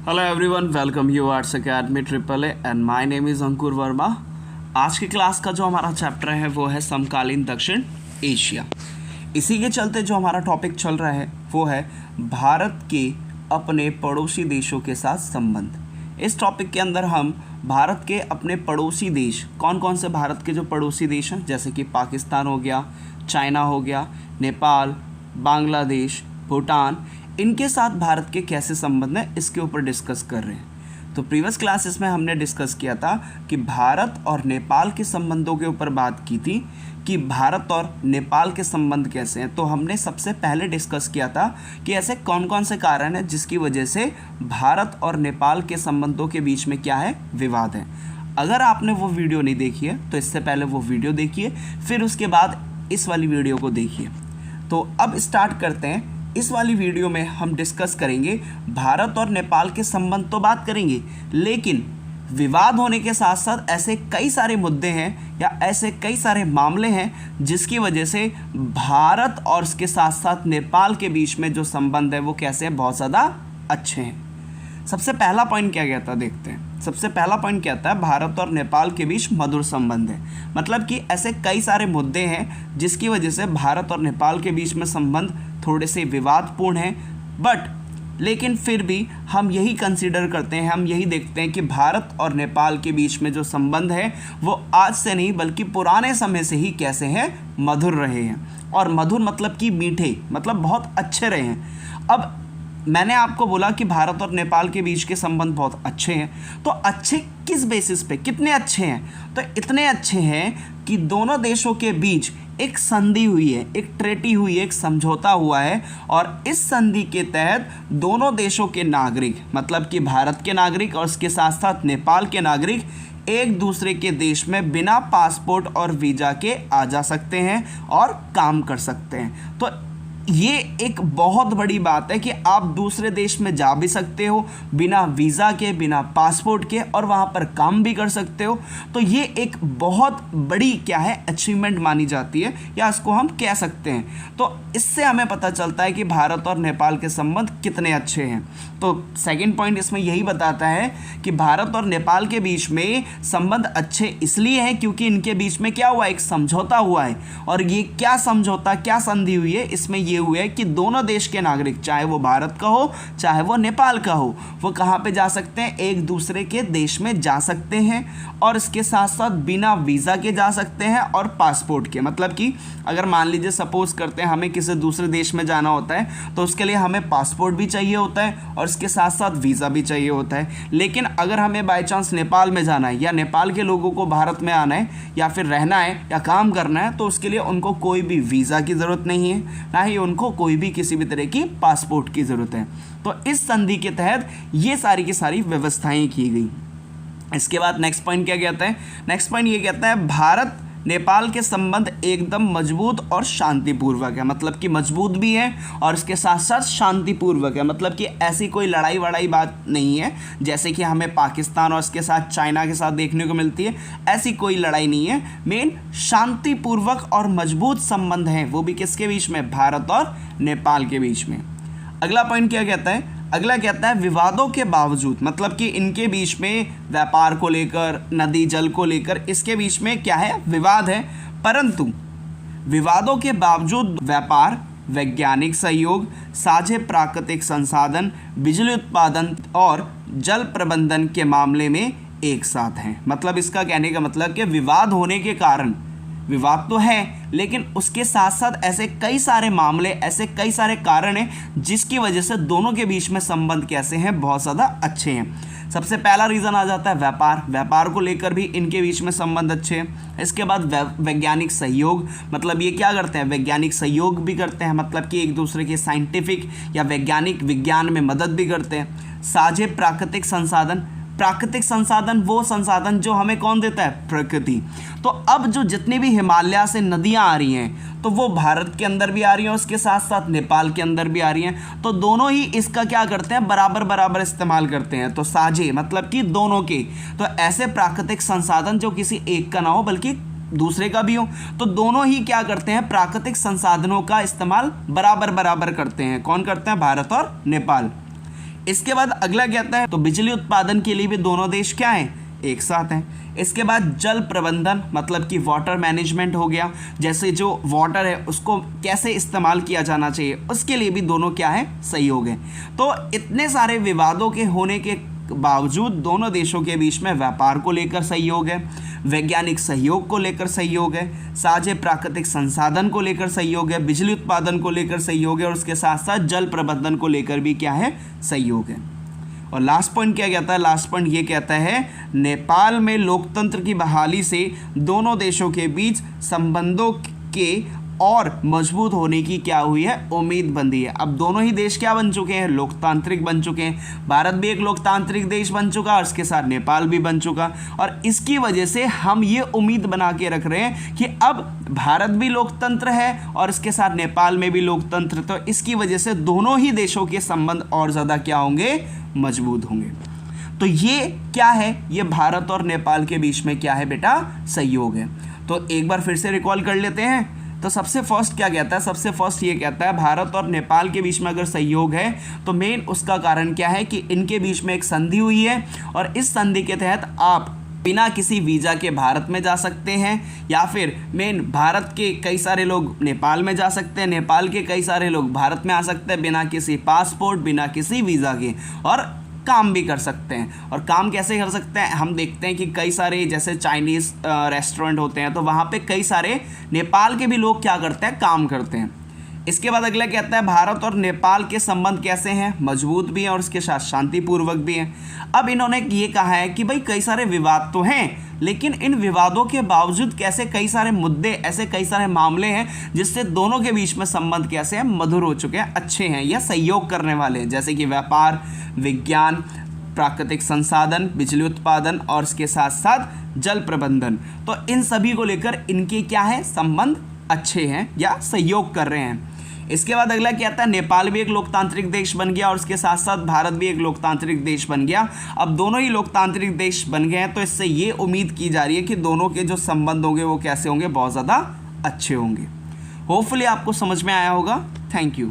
Hello everyone, welcome you arts academy triple A and my name is Ankur Verma. आज की class का जो हमारा चैप्टर है वो है समकालीन दक्षिण एशिया। इसी के चलते जो हमारा टॉपिक चल रहा है वो है भारत के अपने पड़ोसी देशों के साथ संबंध। इस टॉपिक के अंदर हम भारत के अपने पड़ोसी देश, कौन कौन से भारत के जो पड़ोसी देश हैं, जैसे कि पाकिस्तान हो गया, चाइना हो गया, नेपाल, बांग्लादेश, भूटान, इनके साथ भारत के कैसे संबंध हैं इसके ऊपर डिस्कस कर रहे हैं। तो प्रीवियस क्लासेस में हमने डिस्कस किया था कि भारत और नेपाल के संबंधों के ऊपर बात की थी कि भारत और नेपाल के संबंध कैसे हैं। तो हमने सबसे पहले डिस्कस किया था कि ऐसे कौन कौन से कारण हैं जिसकी वजह से भारत और नेपाल के संबंधों के बीच में क्या है, विवाद है। अगर आपने वो वीडियो नहीं देखी है तो इससे पहले वो वीडियो देखिए, फिर उसके बाद इस वाली वीडियो को देखिए। तो अब स्टार्ट करते हैं। इस वाली वीडियो में हम डिस्कस करेंगे भारत और नेपाल के संबंध तो बात करेंगे, लेकिन विवाद होने के साथ साथ ऐसे कई सारे मुद्दे हैं या ऐसे कई सारे मामले हैं जिसकी वजह से भारत और उसके साथ साथ नेपाल के बीच में जो संबंध है वो कैसे हैं, बहुत ज़्यादा अच्छे हैं। सबसे पहला पॉइंट क्या कहता है देखते हैं। सबसे पहला पॉइंट कहता है भारत और नेपाल के बीच मधुर संबंध है। मतलब कि ऐसे कई सारे मुद्दे हैं जिसकी वजह से भारत और नेपाल के बीच में संबंध थोड़े से विवादपूर्ण हैं, बट लेकिन फिर भी हम यही कंसीडर करते हैं, हम यही देखते हैं कि भारत और नेपाल के बीच में जो संबंध है वो आज से नहीं बल्कि पुराने समय से ही कैसे हैं, मधुर रहे हैं। और मधुर मतलब कि मीठे, मतलब बहुत अच्छे रहे हैं। अब मैंने आपको बोला कि भारत और नेपाल के बीच के संबंध बहुत अच्छे हैं, तो अच्छे किस बेसिस पे, कितने अच्छे हैं? तो इतने अच्छे हैं कि दोनों देशों के बीच एक संधि हुई है, एक ट्रेटी हुई है, एक समझौता हुआ है, और इस संधि के तहत दोनों देशों के नागरिक, मतलब कि भारत के नागरिक और उसके साथ साथ नेपाल के नागरिक एक दूसरे के देश में बिना पासपोर्ट और वीज़ा के आ जा सकते हैं और काम कर सकते हैं। तो ये एक बहुत बड़ी बात है कि आप दूसरे देश में जा भी सकते हो बिना वीज़ा के, बिना पासपोर्ट के, और वहाँ पर काम भी कर सकते हो। तो ये एक बहुत बड़ी क्या है, अचीवमेंट मानी जाती है, या इसको हम कह सकते हैं। तो इससे हमें पता चलता है कि भारत और नेपाल के संबंध कितने अच्छे हैं। तो सेकंड पॉइंट इसमें यही बताता है कि भारत और नेपाल के बीच में संबंध अच्छे इसलिए हैं क्योंकि इनके बीच में क्या हुआ, एक समझौता हुआ है। और ये क्या समझौता, क्या संधि हुई है, इसमें ये हुआ है कि दोनों देश के नागरिक, चाहे वो भारत का हो चाहे वो नेपाल का हो, वो कहाँ पे जा सकते हैं, एक दूसरे के देश में जा सकते हैं, और इसके साथ साथ बिना वीज़ा के जा सकते हैं और पासपोर्ट के। मतलब कि अगर मान लीजिए सपोज करते हैं हमें किसी दूसरे देश में जाना होता है तो उसके लिए हमें पासपोर्ट भी चाहिए होता है और इसके साथ साथ वीज़ा भी चाहिए होता है। लेकिन अगर हमें बाय चांस नेपाल में जाना है या नेपाल के लोगों को भारत में आना है या फिर रहना है या काम करना है, तो उसके लिए उनको कोई भी वीज़ा की ज़रूरत नहीं है, ना ही उनको कोई भी किसी भी तरह की पासपोर्ट की ज़रूरत है। तो इस संधि के तहत ये सारी की सारी व्यवस्थाएं की गई। इसके बाद नेक्स्ट पॉइंट क्या कहता है? नेक्स्ट पॉइंट ये कहता है भारत नेपाल के संबंध एकदम मजबूत और शांतिपूर्वक है। मतलब कि मजबूत भी है और इसके साथ साथ शांतिपूर्वक है। मतलब कि ऐसी कोई लड़ाई वड़ाई बात नहीं है जैसे कि हमें पाकिस्तान और इसके साथ चाइना के साथ देखने को मिलती है। ऐसी कोई लड़ाई नहीं है। मेन शांतिपूर्वक और मजबूत संबंध हैं, वो भी किसके बीच में, भारत और नेपाल के बीच में। अगला पॉइंट क्या कहता है? अगला कहता है विवादों के बावजूद, मतलब कि इनके बीच में व्यापार को लेकर, नदी जल को लेकर इसके बीच में क्या है, विवाद है, परंतु विवादों के बावजूद व्यापार, वैज्ञानिक सहयोग, साझे प्राकृतिक संसाधन, बिजली उत्पादन और जल प्रबंधन के मामले में एक साथ हैं। मतलब इसका कहने का मतलब कि विवाद होने के कारण, विवाद तो है लेकिन उसके साथ साथ ऐसे कई सारे मामले, ऐसे कई सारे कारण हैं जिसकी वजह से दोनों के बीच में संबंध कैसे हैं, बहुत ज़्यादा अच्छे हैं। सबसे पहला रीज़न आ जाता है व्यापार। व्यापार को लेकर भी इनके बीच में संबंध अच्छे हैं। इसके बाद वैज्ञानिक सहयोग, मतलब ये क्या करते हैं, वैज्ञानिक सहयोग भी करते हैं, मतलब कि एक दूसरे के साइंटिफिक या वैज्ञानिक विज्ञान में मदद भी करते हैं। साझे प्राकृतिक संसाधन, प्राकृतिक संसाधन वो संसाधन जो हमें कौन देता है, प्रकृति। तो अब जो जितनी भी हिमालय से नदियां आ रही हैं तो वो भारत के अंदर भी आ रही हैं, उसके साथ साथ नेपाल के अंदर भी आ रही हैं। तो दोनों ही इसका क्या करते हैं, बराबर बराबर इस्तेमाल करते हैं। तो साझे मतलब कि दोनों के। तो ऐसे प्राकृतिक संसाधन जो किसी एक का ना हो बल्कि दूसरे का भी हो, तो दोनों ही क्या करते हैं, प्राकृतिक संसाधनों का इस्तेमाल बराबर बराबर करते हैं। कौन करते हैं, भारत और नेपाल। इसके बाद अगला कहता है तो बिजली उत्पादन के लिए भी दोनों देश क्या हैं, एक साथ हैं। इसके बाद जल प्रबंधन मतलब कि वाटर मैनेजमेंट हो गया, जैसे जो वाटर है उसको कैसे इस्तेमाल किया जाना चाहिए उसके लिए भी दोनों क्या है, सहयोग है। तो इतने सारे विवादों के होने के बावजूद दोनों देशों के बीच में व्यापार को लेकर सहयोग है, वैज्ञानिक सहयोग को लेकर सहयोग है, साझे प्राकृतिक संसाधन को लेकर सहयोग है, बिजली उत्पादन को लेकर सहयोग है और उसके साथ साथ जल प्रबंधन को लेकर भी क्या है, सहयोग है। और लास्ट पॉइंट क्या कहता है, लास्ट पॉइंट ये कहता है नेपाल में लोकतंत्र की बहाली से दोनों देशों के बीच संबंधों के और मजबूत होने की क्या हुई है, उम्मीद बंधी है। अब दोनों ही देश क्या बन चुके हैं, लोकतांत्रिक बन चुके हैं। भारत भी एक लोकतांत्रिक देश बन चुका और इसके साथ नेपाल भी बन चुका, और इसकी वजह से हम ये उम्मीद बना के रख रहे हैं कि अब भारत भी लोकतंत्र है और इसके साथ नेपाल में भी लोकतंत्र, तो इसकी वजह से दोनों ही देशों के संबंध और ज़्यादा क्या होंगे, मजबूत होंगे। तो ये क्या है, ये भारत और नेपाल के बीच में क्या है बेटा, सहयोग है। तो एक बार फिर से रिकॉल कर लेते हैं। तो सबसे फर्स्ट क्या कहता है, सबसे फर्स्ट ये कहता है भारत और नेपाल के बीच में अगर सहयोग है तो मेन उसका कारण क्या है कि इनके बीच में एक संधि हुई है और इस संधि के तहत आप बिना किसी वीज़ा के भारत में जा सकते हैं, या फिर मेन भारत के कई सारे लोग नेपाल में जा सकते हैं, नेपाल के कई सारे लोग भारत में आ सकते हैं बिना किसी पासपोर्ट, बिना किसी वीज़ा के, और काम भी कर सकते हैं। और काम कैसे कर सकते हैं, हम देखते हैं कि कई सारे जैसे चाइनीज़ रेस्टोरेंट होते हैं तो वहाँ पे कई सारे नेपाल के भी लोग क्या करते हैं, काम करते हैं। इसके बाद अगला कहता है भारत और नेपाल के संबंध कैसे हैं, मजबूत भी हैं और उसके साथ शांतिपूर्वक भी हैं। अब इन्होंने ये कहा है कि भाई कई सारे विवाद तो हैं, लेकिन इन विवादों के बावजूद कैसे कई सारे मुद्दे, ऐसे कई सारे मामले हैं जिससे दोनों के बीच में संबंध कैसे हैं, मधुर हो चुके हैं, अच्छे हैं या सहयोग करने वाले हैं, जैसे कि व्यापार, विज्ञान, प्राकृतिक संसाधन, बिजली उत्पादन और इसके साथ साथ जल प्रबंधन। तो इन सभी को लेकर इनके क्या है, संबंध अच्छे हैं या सहयोग कर रहे हैं। इसके बाद अगला क्या आता है, नेपाल भी एक लोकतांत्रिक देश बन गया और उसके साथ साथ भारत भी एक लोकतांत्रिक देश बन गया। अब दोनों ही लोकतांत्रिक देश बन गए हैं तो इससे ये उम्मीद की जा रही है कि दोनों के जो संबंध होंगे वो कैसे होंगे, बहुत ज़्यादा अच्छे होंगे। होपफुली आपको समझ में आया होगा। Thank you.